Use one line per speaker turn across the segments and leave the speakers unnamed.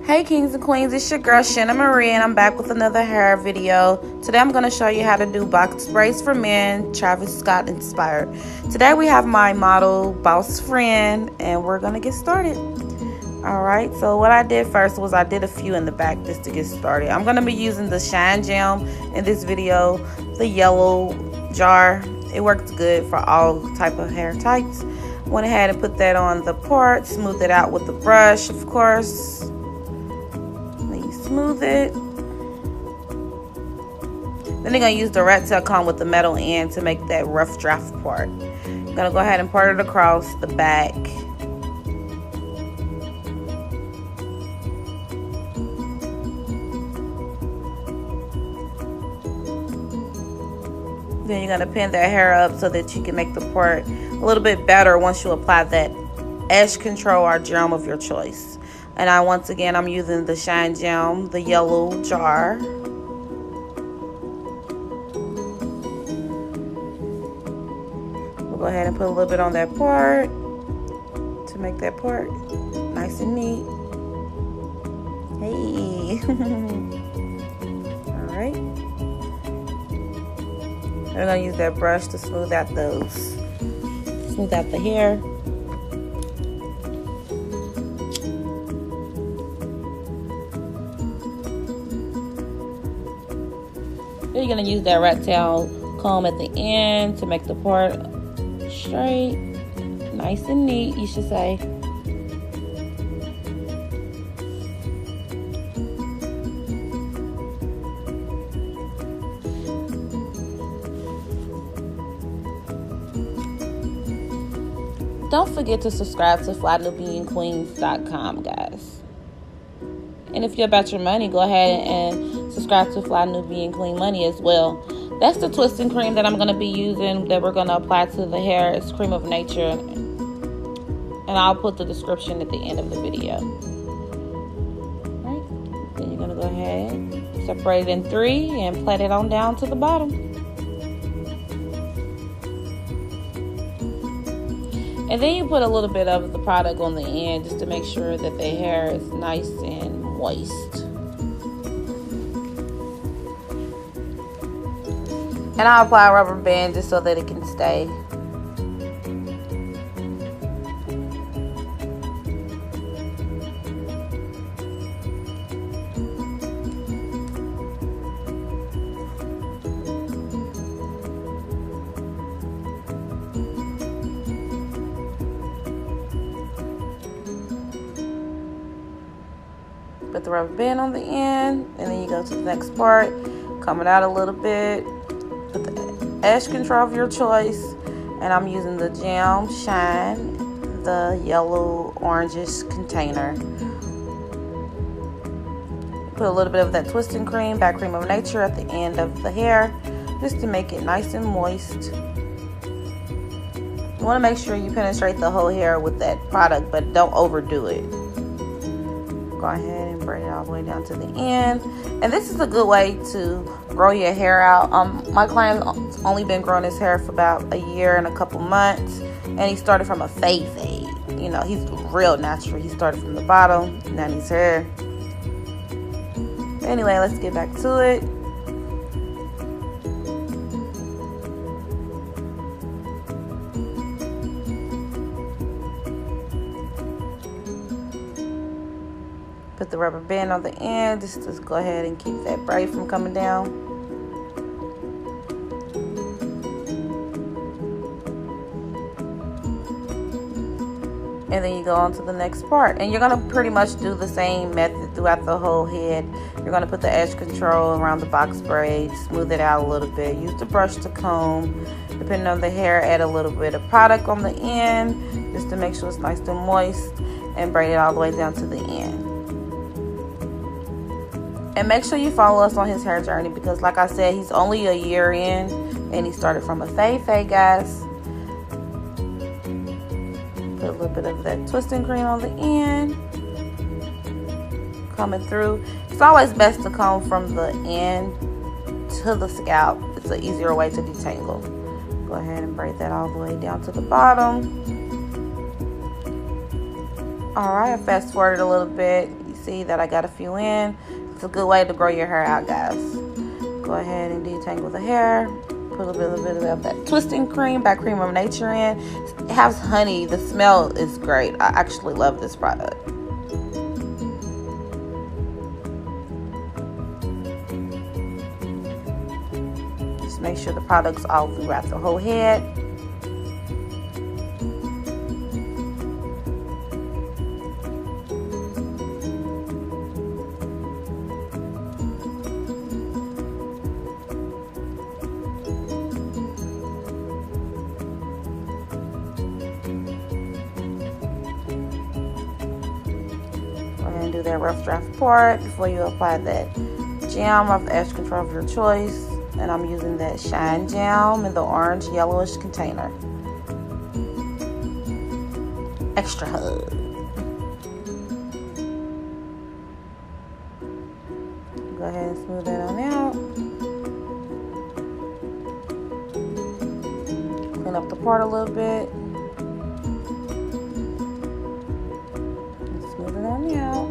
Hey kings and queens, it's your girl Shannon Marie and I'm back with another hair video. Today I'm going to show you how to do box braids for men, Travis Scott inspired. Today we have my model boss friend and we're going to get started. Alright, so what I did first was I did a few in the back just to get started. I'm going to be using the Shine Gel in this video, the yellow jar. It works good for all type of hair types. Went ahead and put that on the part, smooth it out with the brush, of course. Smooth it. Then you're going to use the rat tail comb with the metal end to make that rough draft part. I'm going to go ahead and part it across the back. Then you're going to pin that hair up so that you can make the part a little bit better once you apply that edge control or gel of your choice. And once again, I'm using the Shine Gel, the yellow jar. We'll go ahead and put a little bit on that part to make that part nice and neat. Hey. All right. We're gonna use that brush to smooth out the hair. Then you're going to use that rat tail comb at the end to make the part straight, nice and neat, you should say. Don't forget to subscribe to FlyNubianQueens.com, guys. And if you're about your money, go ahead and subscribe to Fly Nubian Clean Money as well. That's the twisting cream that I'm going to be using that we're going to apply to the hair. It's Cream of Nature. And I'll put the description at the end of the video. Alright. Then you're going to go ahead, separate it in 3 and plait it on down to the bottom. And then you put a little bit of the product on the end just to make sure that the hair is nice and moist. And I'll apply a rubber band just so that it can stay. Put the rubber band on the end, and then you go to the next part, comb it out a little bit. Put the edge control of your choice, and I'm using the Gel Shine, the yellow orangish container. Put a little bit of that twisting cream, that Cream of Nature, at the end of the hair, just to make it nice and moist. You want to make sure you penetrate the whole hair with that product, but don't overdo it. Go ahead and braid it all the way down to the end. And this is a good way to grow your hair out. My client's only been growing his hair for about a year and a couple months, and he started from a fade. You know, he's real natural. He started from the bottom, and then his hair. Anyway, let's get back to it. Put the rubber band on the end just to go ahead and keep that braid from coming down. And then you go on to the next part. And you're going to pretty much do the same method throughout the whole head. You're going to put the edge control around the box braid, smooth it out a little bit. Use the brush to comb. Depending on the hair, add a little bit of product on the end just to make sure it's nice and moist, and braid it all the way down to the end. And make sure you follow us on his hair journey because, like I said, he's only a year in and he started from a fade, guys. Put a little bit of that twisting cream on the end. Coming through. It's always best to comb from the end to the scalp. It's an easier way to detangle. Go ahead and braid that all the way down to the bottom. Alright, I fast forwarded a little bit. You see that I got a few in. It's a good way to grow your hair out, guys. Go ahead and detangle the hair. Put a little bit of that twisting cream by Cream of Nature in. It has honey. The smell is great. I actually love this product. Just make sure the product's all throughout the whole head. And do that rough draft part before you apply that gel of the edge control of your choice. And I'm using that Shine Gel in the orange yellowish container. Extra hug. Go ahead and smooth that on out. Clean up the part a little bit. Smooth it on out.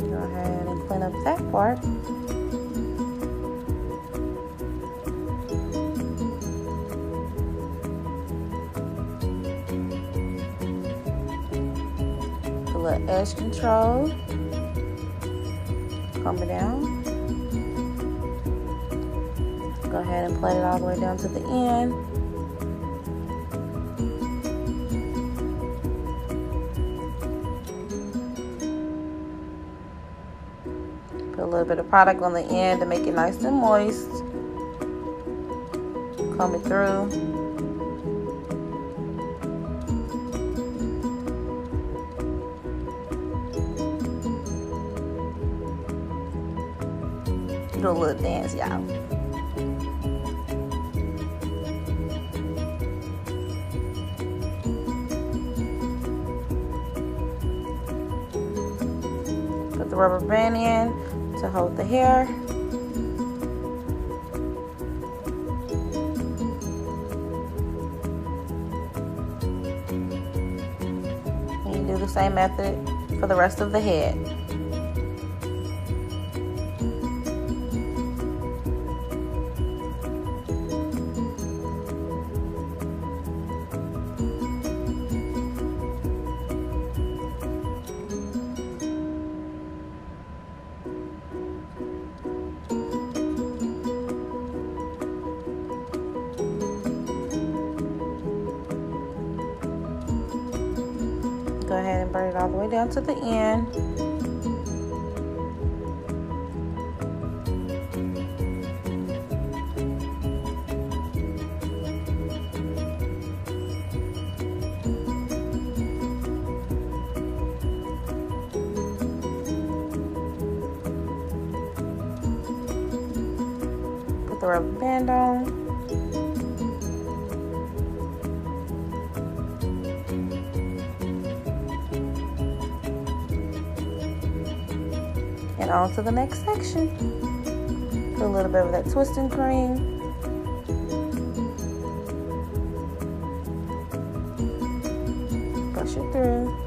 Go ahead and clean up that part. Little edge control, comb it down. Go ahead and plait it all the way down to the end. Put a little bit of product on the end to make it nice and moist. Comb it through. Do a little dance, y'all. Put the rubber band in to hold the hair. And you do the same method for the rest of the head. Go ahead and braid it all the way down to the end. Put the rubber band on. And on to the next section. Put a little bit of that twisting cream. Brush it through.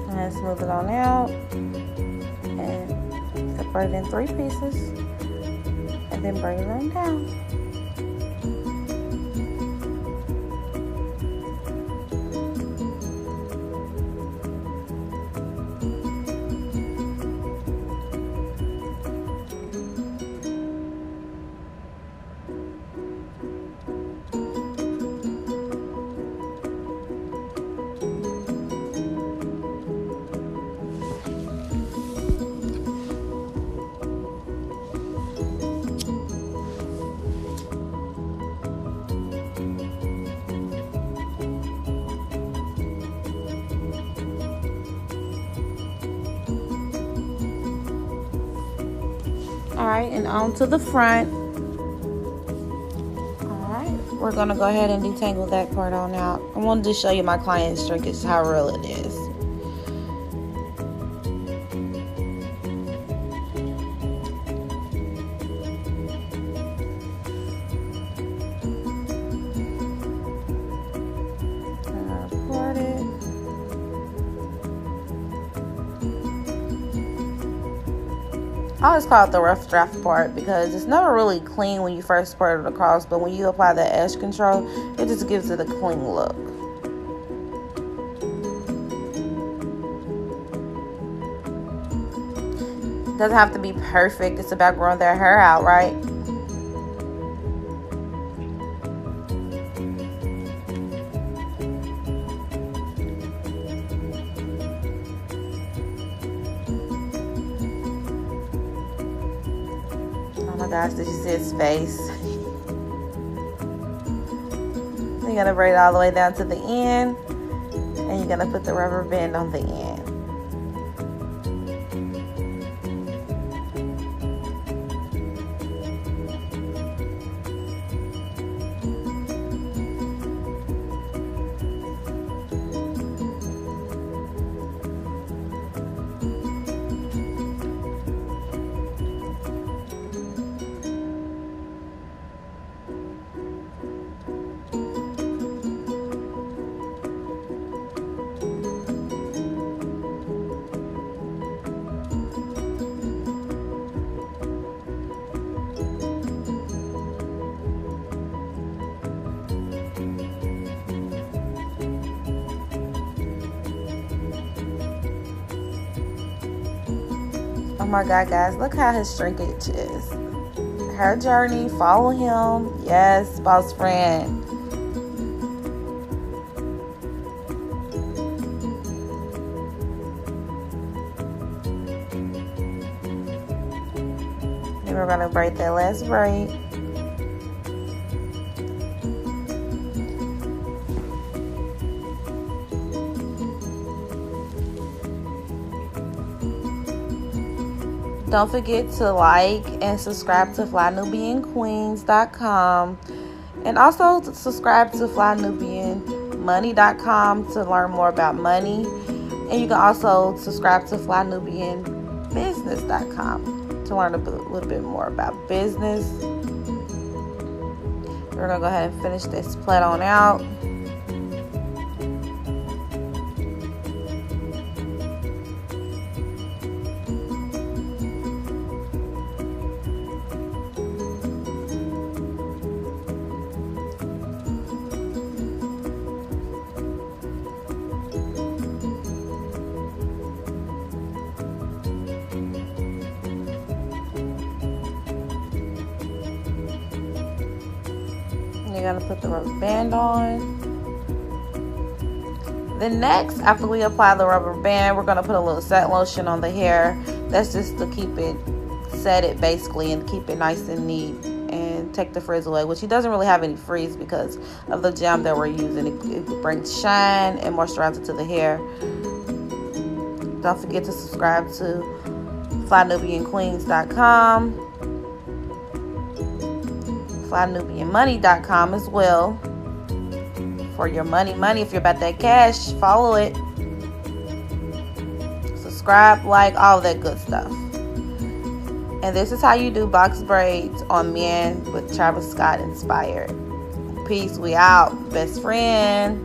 And smooth it on out and separate it in 3 pieces and then braid it on down. right, and on to the front. We're gonna go ahead and detangle that part on out. I wanted to show you my client's shrinkage, how real it is. Part it. I always call it the rough draft part because it's never really clean when you first part it across, but when you apply the edge control, it just gives it a clean look. It doesn't have to be perfect. It's about growing their hair out, right? Oh my gosh, did you see his face? You're gonna braid it all the way down to the end, and you're gonna put the rubber band on the end. Oh my god, guys, look how his shrinkage is. Hair journey, follow him. Yes, boss friend. Then we're gonna braid that last braid. Don't forget to like and subscribe to flynubianqueens.com, and also to subscribe to flynubianmoney.com to learn more about money. And you can also subscribe to flynubianbusiness.com to learn a little bit more about business. We're gonna go ahead and finish this plait on out. You're gonna put the rubber band on. Then next, after we apply the rubber band, we're gonna put a little set lotion on the hair. That's just to keep it set it basically and keep it nice and neat and take the frizz away, which he doesn't really have any frizz because of the gel that we're using. It brings shine and moisturizer to the hair. Don't forget to subscribe to flynubianqueens.com, flynubianmoney.com as well for your money. If you're about that cash, follow it, subscribe, like, all that good stuff. And this is how you do box braids on men with Travis Scott inspired. Peace, we out, best friend.